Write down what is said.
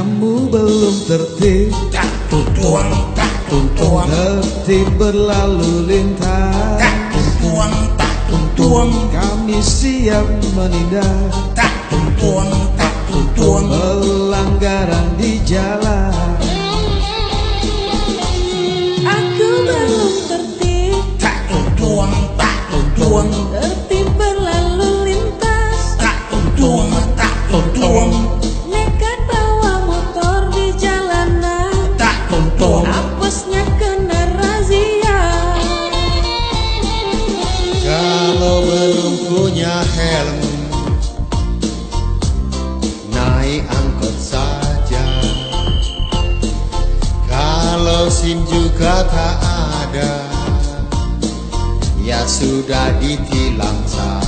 Kamu belum tertib, tak tutuang, tak tutuang, tertib berlalu lintas. tak tutuang, tak tutuang, Kami siap menindak tak tutuang, tak tutuang, pelanggaran di jalan. Aku belum tertib, tak tutuang, tak tutuang, tertib berlalu lintas. tak tutuang, tak tutuang, Nekat bawa motor di jalanan, tak tutuang, apesnya kena razia. Kalau belum punya helm, naik angkot saja. Kalau SIM juga tak ada, ya sudah ditilang saja.